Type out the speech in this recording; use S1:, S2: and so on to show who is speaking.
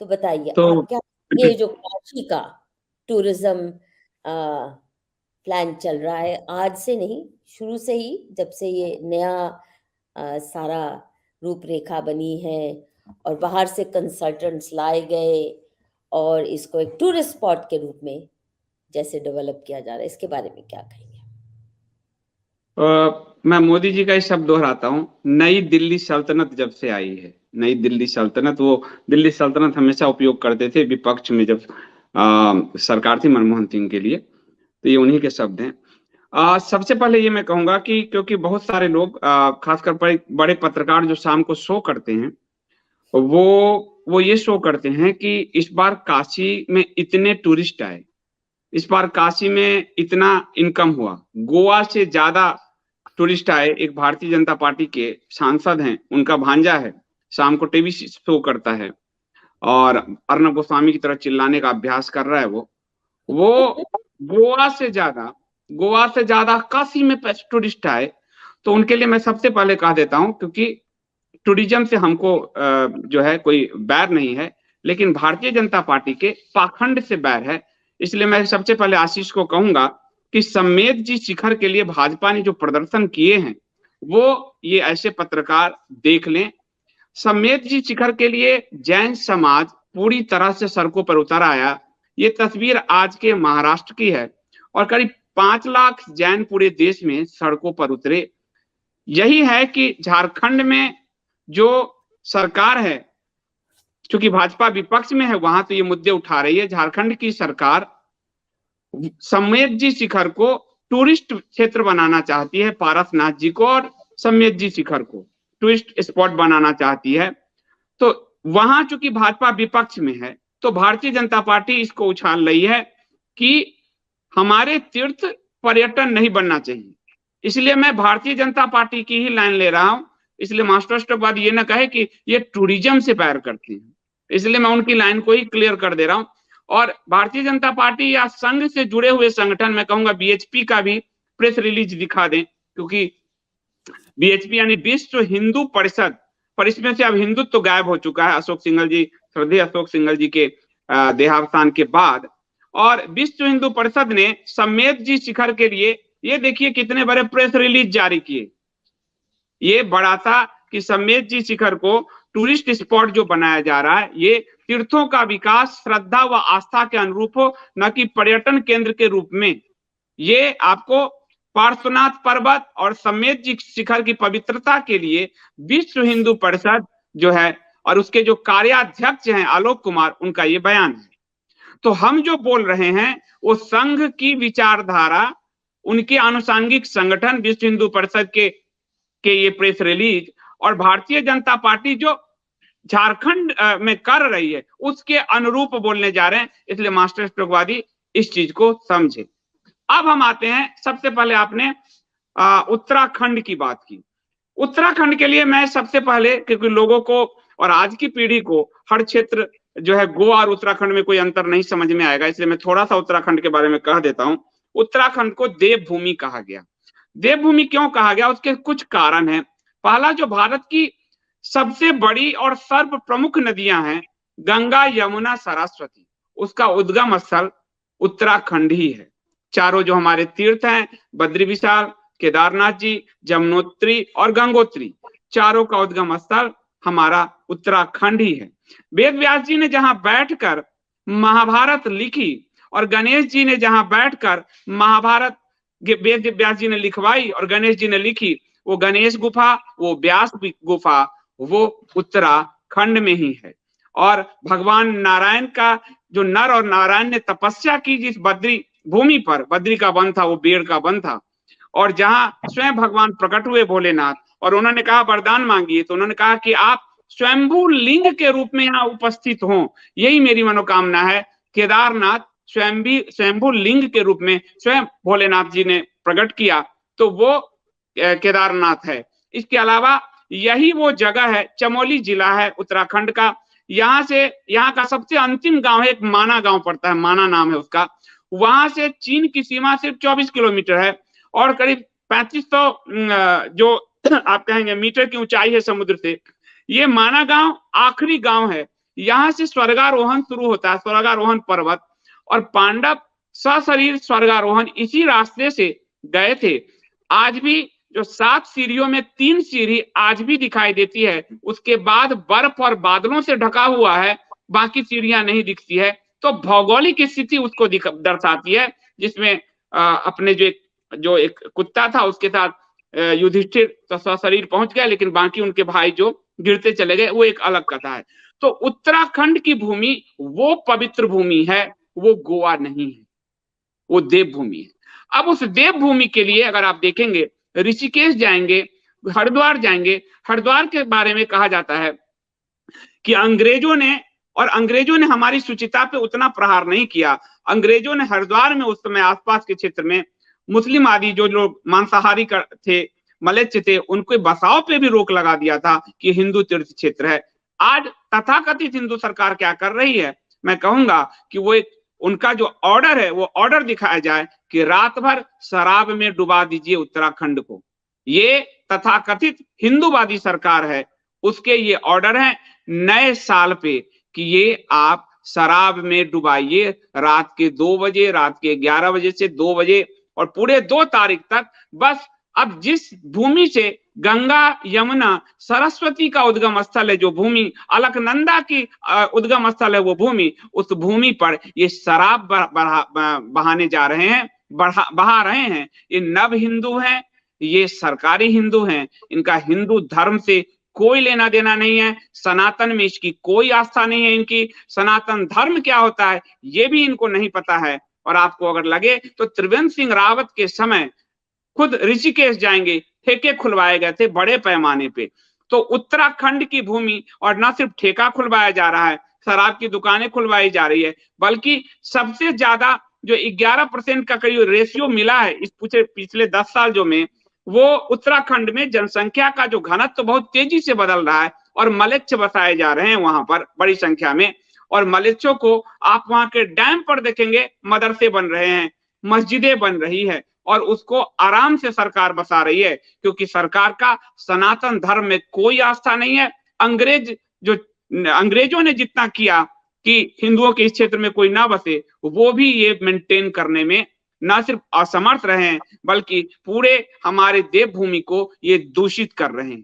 S1: तो बताइए
S2: तो
S1: आप क्या, ये जो काशी का टूरिज्म प्लान चल रहा है, आज से नहीं, शुरू से ही, जब से ये नया सारा रूपरेखा बनी है और बाहर से कंसल्टेंट्स लाए गए और इसको एक टूरिस्ट स्पॉट के रूप में जैसे डेवलप किया जा रहा है, इसके बारे में क्या कहेंगे?
S2: मैं मोदी जी का ही शब्द दोहराता हूँ, नई दिल्ली सल्तनत जब से आई है, नई दिल्ली सल्तनत, वो दिल्ली सल्तनत हमेशा उपयोग करते थे विपक्ष में जब सरकार थी मनमोहन सिंह के लिए, तो ये उन्हीं के शब्द हैं। सबसे पहले ये मैं कहूंगा कि क्योंकि बहुत सारे लोग खासकर बड़े पत्रकार जो शाम को शो करते हैं, वो ये शो करते हैं कि इस बार काशी में इतने टूरिस्ट आए, इस बार काशी में इतना इनकम हुआ, गोवा से ज्यादा टूरिस्ट आए। एक भारतीय जनता पार्टी के सांसद हैं, उनका भांजा है, शाम को टीवी शो करता है और अर्नब गोस्वामी की तरह चिल्लाने का अभ्यास कर रहा है। वो गोवा से ज्यादा काशी में टूरिस्ट आए। तो उनके लिए मैं सबसे पहले कह देता हूं, क्योंकि टूरिज्म से हमको जो है कोई बैर नहीं है, लेकिन भारतीय जनता पार्टी के पाखंड से बैर है। इसलिए मैं सबसे पहले आशीष को कहूंगा कि समेत जी शिखर के लिए भाजपा ने जो प्रदर्शन किए हैं, वो ये ऐसे पत्रकार देख लें। समेत जी शिखर के लिए जैन समाज पूरी तरह से सड़कों पर उतर आया। ये तस्वीर आज के महाराष्ट्र की है और करीब 5 लाख जैन पूरे देश में सड़कों पर उतरे। यही है कि झारखंड में जो सरकार है, चूंकि भाजपा विपक्ष में है, वहां तो ये मुद्दे उठा रही है। झारखंड की सरकार समेत जी शिखर को टूरिस्ट क्षेत्र बनाना चाहती है, पारसनाथ जी को और समेत जी शिखर को टूरिस्ट स्पॉट बनाना चाहती है। तो वहां चूंकि भाजपा विपक्ष में है, तो भारतीय जनता पार्टी इसको उछाल रही है कि हमारे तीर्थ पर्यटन नहीं बनना चाहिए। इसलिए मैं भारतीय जनता पार्टी की ही लाइन ले रहा हूं। इसलिए मास्टर ये ना कहे कि ये टूरिज्म से पैर करते हैं, इसलिए मैं उनकी लाइन को ही क्लियर कर दे रहा हूं। और भारतीय जनता पार्टी या संघ से जुड़े हुए संगठन, मैं कहूंगा बीएचपी का भी प्रेस रिलीज दिखा दें, क्योंकि बीएचपी यानी विश्व हिंदू परिषद, पर इसमें से अब हिंदुत्व तो गायब हो चुका है अशोक सिंघल जी, श्रद्धेय अशोक सिंघल जी के देहावसान के बाद। और विश्व हिंदू परिषद ने समेत जी शिखर के लिए ये देखिए कितने बड़े प्रेस रिलीज जारी किए। ये बड़ा था कि समेत जी शिखर को टूरिस्ट स्पॉट जो बनाया जा रहा है, ये तीर्थों का विकास श्रद्धा व आस्था के अनुरूप हो, न कि पर्यटन केंद्र के रूप में। ये आपको पार्श्वनाथ पर्वत और समेत जी शिखर की पवित्रता के लिए विश्व हिंदू परिषद जो है और उसके जो कार्याध्यक्ष हैं आलोक कुमार, उनका ये बयान है। तो हम जो बोल रहे हैं वो संघ की विचारधारा, उनके आनुषंगिक संगठन विश्व हिंदू परिषद के ये प्रेस रिलीज और भारतीय जनता पार्टी जो झारखंड में कर रही है, उसके अनुरूप बोलने जा रहे हैं। इसलिए मास्टर स्ट्रोकवादी इस चीज को समझे। अब हम आते हैं, सबसे पहले आपने उत्तराखंड की बात की। उत्तराखंड के लिए मैं सबसे पहले, क्योंकि लोगों को और आज की पीढ़ी को हर क्षेत्र जो है गोवा और उत्तराखंड में कोई अंतर नहीं समझ में आएगा, इसलिए मैं थोड़ा सा उत्तराखंड के बारे में कह देता हूं। उत्तराखंड को देवभूमि कहा गया। देवभूमि क्यों कहा गया, उसके कुछ कारण हैं। पहला, जो भारत की सबसे बड़ी और सर्व प्रमुख नदियां हैं गंगा यमुना सरस्वती, उसका उद्गम स्थल उत्तराखंड ही है। चारों जो हमारे तीर्थ हैं, बद्री विशाल, केदारनाथ जी, जमुनोत्री और गंगोत्री, चारों का उद्गम स्थल हमारा उत्तराखंड ही है। वेद व्यास जी ने जहां बैठकर महाभारत लिखी और गणेश जी ने जहां बैठकर महाभारत वेद व्यास जी ने लिखवाई और गणेश जी ने लिखी, वो गणेश गुफा, वो व्यास गुफा, वो उत्तराखंड में ही है। और भगवान नारायण का जो नर और नारायण ने तपस्या की जिस बद्री भूमि पर, बद्री का वन था, वो पेड़ का वन था, और जहां स्वयं भगवान प्रकट हुए भोलेनाथ, और उन्होंने कहा वरदान मांगिए, तो उन्होंने कहा कि आप स्वयंभू लिंग के रूप में यहाँ उपस्थित हों, यही मेरी मनोकामना है। केदारनाथ स्वयंभू लिंग के रूप में स्वयं भोलेनाथ जी ने प्रकट किया, तो वो केदारनाथ है। इसके अलावा यही वो जगह है, चमोली जिला है उत्तराखंड का, यहाँ का सबसे अंतिम गांव है, एक माना गांव पड़ता है, माना नाम है उसका। वहां से चीन की सीमा सिर्फ 24 किलोमीटर है और करीब 3500 जो आप कहेंगे मीटर की ऊंचाई है समुद्र से। ये माना गांव आखिरी गांव है यहाँ से स्वर्गारोहण शुरू होता है, स्वर्गारोहण पर्वत, और पांडव सशरीर स्वर्गारोहण इसी रास्ते से गए थे। आज भी जो 7 सीढ़ियों में 3 सीढ़ी आज भी दिखाई देती है, उसके बाद बर्फ और बादलों से ढका हुआ है, बाकी सीढ़ियां नहीं दिखती है। तो भौगोलिक स्थिति उसको दर्शाती है, जिसमें अपने जो एक कुत्ता था उसके साथ युधिष्ठिर तो सशरीर पहुंच गया, लेकिन बाकी उनके भाई जो गिरते चले गए, वो एक अलग कथा है। तो उत्तराखंड की भूमि वो पवित्र भूमि है, वो गोवा नहीं है, वो देवभूमि है। अब उस देवभूमि के लिए अगर आप देखेंगे, ऋषिकेश जाएंगे, हरिद्वार जाएंगे, हरिद्वार के बारे में कहा जाता है कि अंग्रेजों ने हमारी शुचिता पे उतना प्रहार नहीं किया। अंग्रेजों ने हरिद्वार में उस समय आसपास के क्षेत्र में मुस्लिम आदि जो लोग मांसाहारी थे, मलेच्छ थे, उनके बसाव पे भी रोक लगा दिया था कि हिंदू तीर्थ क्षेत्र है। आज तथाकथित हिंदू सरकार क्या कर रही है, मैं कहूंगा कि वो एक उनका जो ऑर्डर है, वो ऑर्डर दिखाया जाए कि रात भर शराब में डुबा दीजिए उत्तराखंड को। ये तथाकथित हिंदूवादी सरकार है, उसके ये ऑर्डर है नए साल पे कि ये आप शराब में डुबाइए रात के 2 बजे, रात के 11 बजे से 2 बजे और पूरे 2 तारीख तक। बस अब जिस भूमि से गंगा, यमुना, सरस्वती का उद्गम स्थल है, जो भूमि अलकनंदा की उद्गम स्थल है, वो भूमि, उस भूमि पर ये शराब बहाने जा रहे हैं, बहा रहे हैं। ये नव हिंदू हैं, ये सरकारी हिंदू हैं, इनका हिंदू धर्म से कोई लेना देना नहीं है, सनातन में इसकी कोई आस्था नहीं है। इनकी सनातन धर्म क्या होता है ये भी इनको नहीं पता है। और आपको अगर लगे तो त्रिवेंद्र सिंह रावत के समय खुद ऋषिकेश जाएंगे, ठेके खुलवाए गए थे बड़े पैमाने पे। तो उत्तराखंड की भूमि, और न सिर्फ ठेका खुलवाया जा रहा है, शराब की दुकानें खुलवाई जा रही है, बल्कि सबसे ज्यादा जो 11% का करीब रेशियो मिला है इस पिछले 10 साल जो में, वो उत्तराखंड में जनसंख्या का जो घनत्व तो बहुत तेजी से बदल रहा है, और मलेच्छ बसाए जा रहे हैं वहां पर बड़ी संख्या में। और मलेच्छों को आप वहां के डैम पर देखेंगे, मदरसे बन रहे हैं, मस्जिदें बन रही है, और उसको आराम से सरकार बसा रही है, क्योंकि सरकार का सनातन धर्म में कोई आस्था नहीं है। अंग्रेजों ने जितना किया कि हिंदुओं के इस क्षेत्र में कोई ना बसे, वो भी ये मेंटेन करने में न सिर्फ असमर्थ रहे हैं, बल्कि पूरे हमारे देवभूमि को ये दूषित कर रहे हैं।